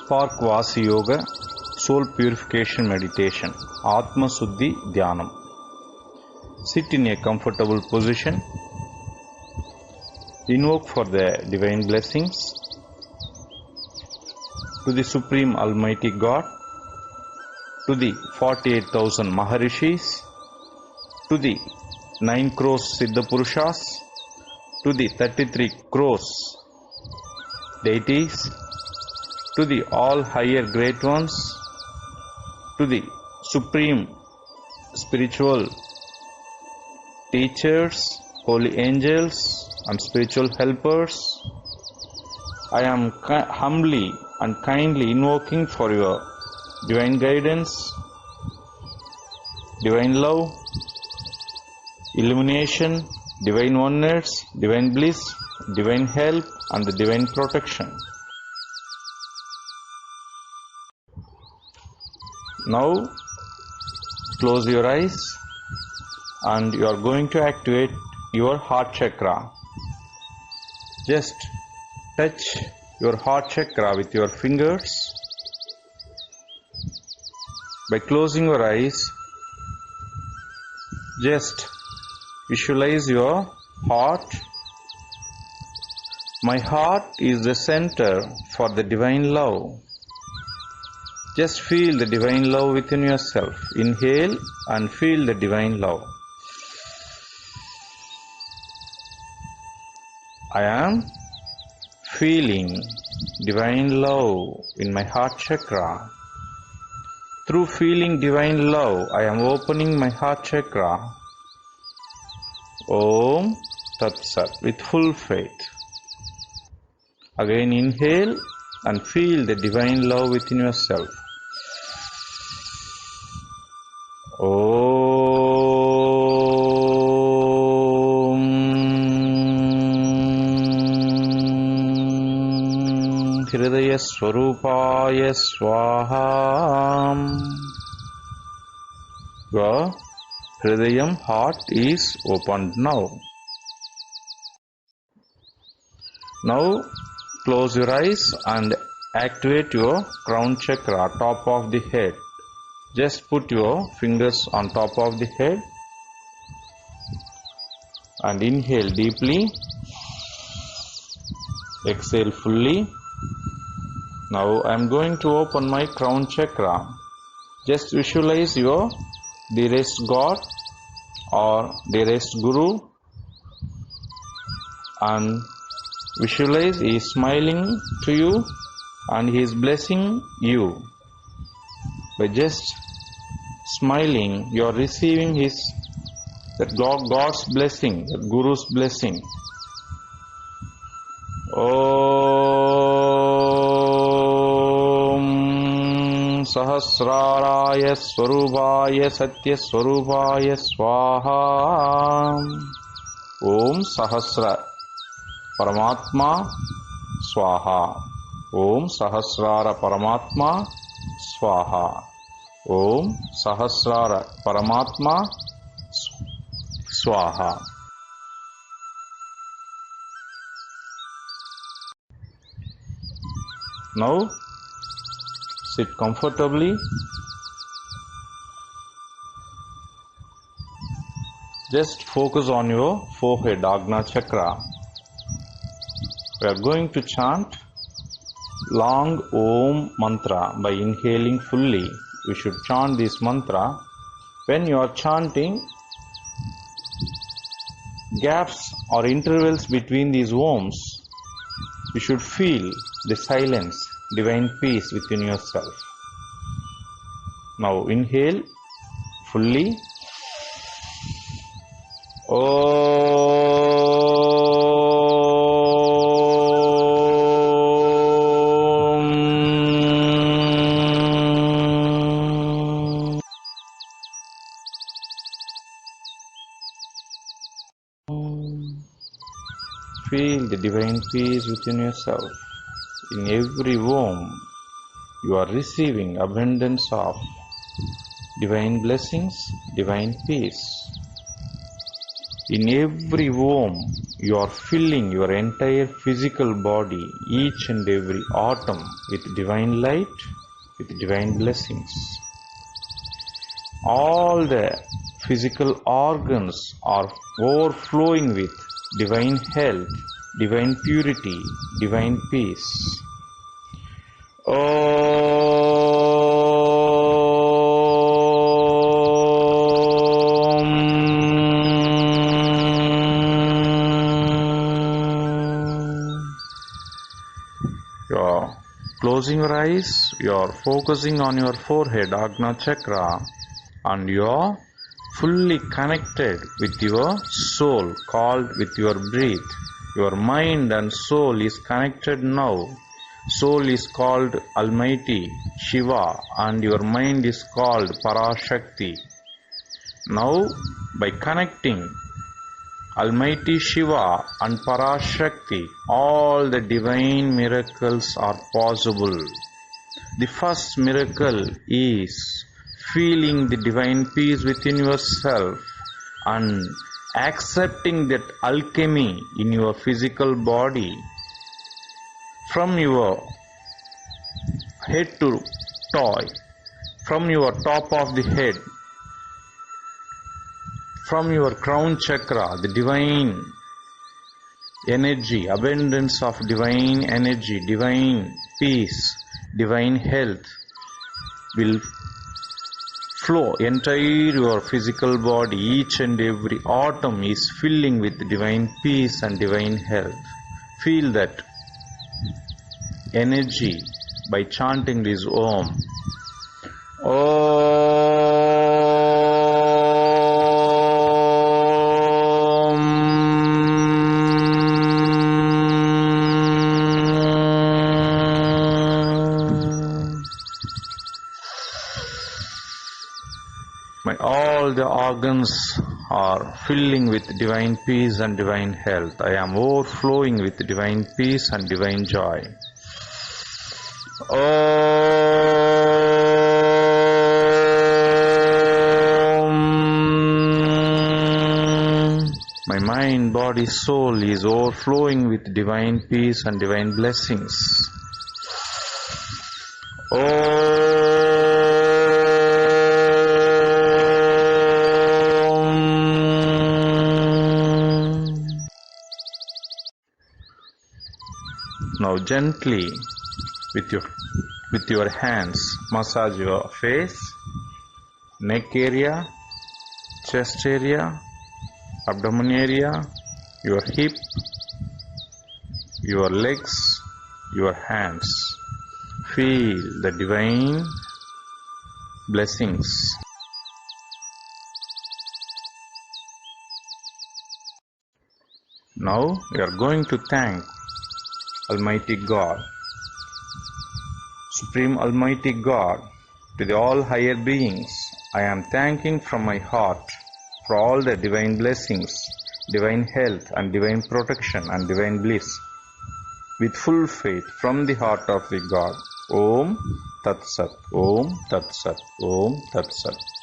Spark Vasi Yoga, Soul Purification Meditation, Atma Suddhi Dhyanam. Sit in a comfortable position. Invoke for the divine blessings to the Supreme Almighty God, to the 48,000 Maharishis, to the 9 crores Siddha Purushas, to the 33 crores deities, to the all higher great ones, to the supreme spiritual teachers, holy angels and spiritual helpers. I am humbly and kindly invoking for your divine guidance, divine love, illumination, divine oneness, divine bliss, divine help and the divine protection. Now close your eyes and you are going to activate your heart chakra. Just touch your heart chakra with your fingers. By closing your eyes, just visualize your heart. My heart is the center for the divine love. Just feel the divine love within yourself. Inhale and feel the divine love. I am feeling divine love in my heart chakra. Through feeling divine love, I am opening my heart chakra. Om Tat Sat with full faith. Again inhale and feel the divine love within yourself. Om Hridaya Swarupaya Swaha. Your Hridayam heart is opened now. Now close your eyes and activate your crown chakra, top of the head. Just put your fingers on top of the head and inhale deeply. Exhale fully. Now I am going to open my crown chakra. Just visualize your dearest God or dearest Guru and visualize he is smiling to you and he is blessing you. By just smiling, you are receiving God's blessing, that Guru's blessing. Om Sahasraraya Swarupaya Satya Swarupaya Swaha. Om Sahasra Paramatma Swaha. Om Sahasrara Paramatma Swaha. Om Sahasrara Paramatma Swaha. Now sit comfortably. Just focus on your forehead, Ajna Chakra. We are going to chant long Om mantra by inhaling fully. We should chant this mantra. When you are chanting, gaps or intervals between these Oms, you should feel the silence, divine peace within yourself. Now inhale fully. Feel the divine peace within yourself. In every Om, you are receiving abundance of divine blessings, divine peace. In every Om, you are filling your entire physical body, each and every atom, with divine light, with divine blessings. All the physical organs are overflowing with divine health, divine purity, divine peace. You're closing your eyes, you're focusing on your forehead, Ajna Chakra, and you're fully connected with your soul, called with your breath. Your mind and soul is connected now. Soul is called Almighty Shiva and your mind is called Parashakti. Now, by connecting Almighty Shiva and Parashakti, all the divine miracles are possible. The first miracle is feeling the divine peace within yourself and accepting that alchemy in your physical body. From your head to toe, from your top of the head, from your crown chakra, the divine energy, abundance of divine energy, divine peace, divine health will flow entire your physical body. Each and every atom is filling with divine peace and divine health. Feel that energy by chanting this Om. All the organs are filling with divine peace and divine health. I am overflowing with divine peace and divine joy. My mind, body, soul is overflowing with divine peace and divine blessings. Now gently with your hands massage your face, neck area, chest area, abdomen area, your hip, your legs, your hands. Feel the divine blessings. Now we are going to thank Almighty God, Supreme Almighty God, to the all higher beings. I am thanking from my heart for all the divine blessings, divine health and divine protection and divine bliss. With full faith from the heart of the God. Om Tat Sat, Om Tat Sat, Om Tat Sat.